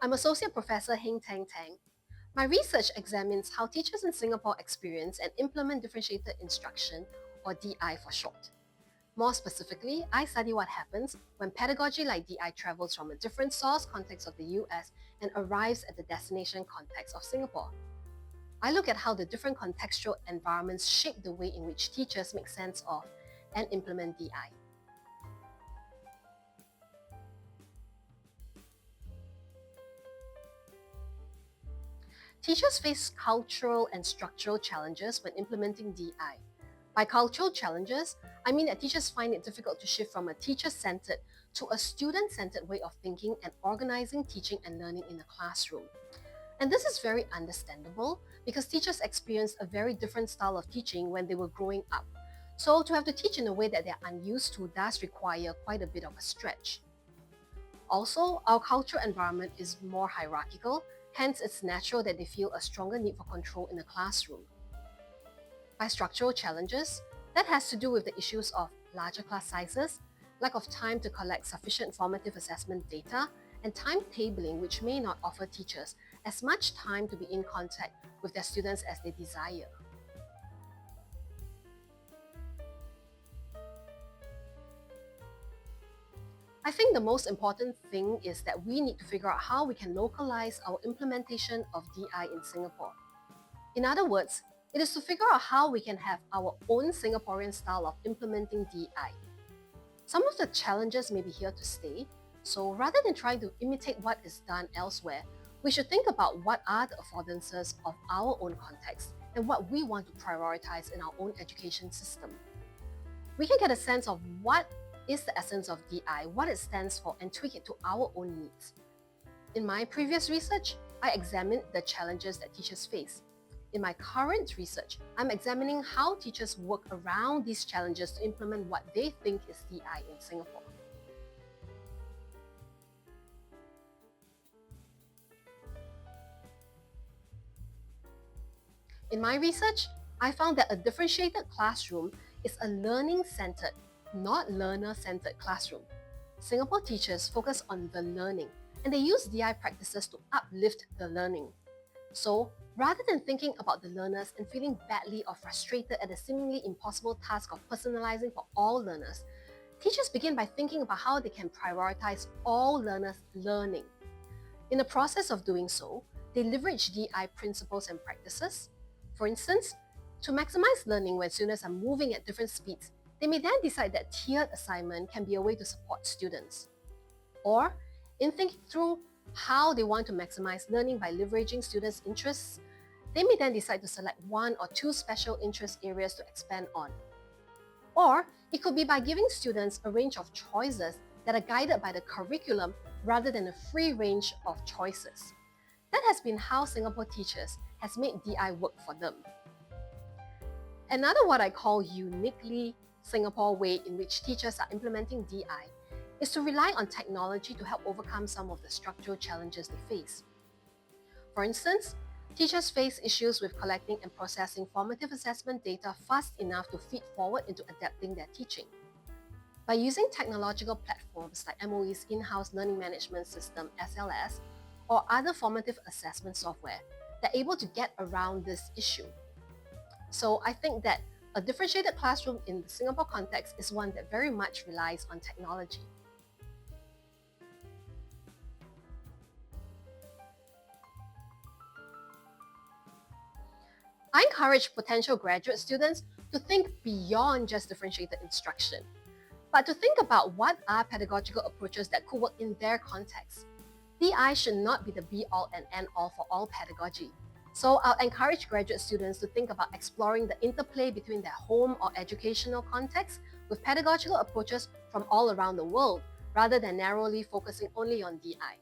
I'm Associate Professor Heng Tang. My research examines how teachers in Singapore experience and implement differentiated instruction, or DI for short. More specifically, I study what happens when pedagogy like DI travels from a different source context of the US and arrives at the destination context of Singapore. I look at how the different contextual environments shape the way in which teachers make sense of and implement DI. Teachers face cultural and structural challenges when implementing DI. By cultural challenges, I mean that teachers find it difficult to shift from a teacher-centered to a student-centered way of thinking and organizing teaching and learning in a classroom. And this is very understandable because teachers experienced a very different style of teaching when they were growing up. So to have to teach in a way that they're unused to does require quite a bit of a stretch. Also, our cultural environment is more hierarchical, hence it's natural that they feel a stronger need for control in the classroom. By structural challenges, that has to do with the issues of larger class sizes, lack of time to collect sufficient formative assessment data, and timetabling which may not offer teachers as much time to be in contact with their students as they desire. I think the most important thing is that we need to figure out how we can localize our implementation of DI in Singapore. In other words, it is to figure out how we can have our own Singaporean style of implementing DI. Some of the challenges may be here to stay, so rather than trying to imitate what is done elsewhere, we should think about what are the affordances of our own context and what we want to prioritize in our own education system. We can get a sense of what is the essence of DI, what it stands for, and tweak it to our own needs. In my previous research, I examined the challenges that teachers face. In my current research, I'm examining how teachers work around these challenges to implement what they think is DI in Singapore. In my research, I found that a differentiated classroom is a learning-centered, not learner-centered classroom. Singapore teachers focus on the learning, and they use DI practices to uplift the learning. So, rather than thinking about the learners and feeling badly or frustrated at the seemingly impossible task of personalizing for all learners, teachers begin by thinking about how they can prioritize all learners' learning. In the process of doing so, they leverage DI principles and practices. For instance, to maximize learning when students are moving at different speeds, they may then decide that tiered assignment can be a way to support students. Or, in thinking through how they want to maximize learning by leveraging students' interests, they may then decide to select one or two special interest areas to expand on. Or, it could be by giving students a range of choices that are guided by the curriculum rather than a free range of choices. That has been how Singapore teachers has made DI work for them. Another what I call uniquely Singapore way in which teachers are implementing DI is to rely on technology to help overcome some of the structural challenges they face. For instance, teachers face issues with collecting and processing formative assessment data fast enough to feed forward into adapting their teaching. By using technological platforms like MOE's in-house learning management system, SLS, or other formative assessment software, they're able to get around this issue. So I think that a differentiated classroom in the Singapore context is one that very much relies on technology. I encourage potential graduate students to think beyond just differentiated instruction, but to think about what are pedagogical approaches that could work in their context. DI should not be the be-all and end-all for all pedagogy. So I'll encourage graduate students to think about exploring the interplay between their home or educational context with pedagogical approaches from all around the world, rather than narrowly focusing only on DI.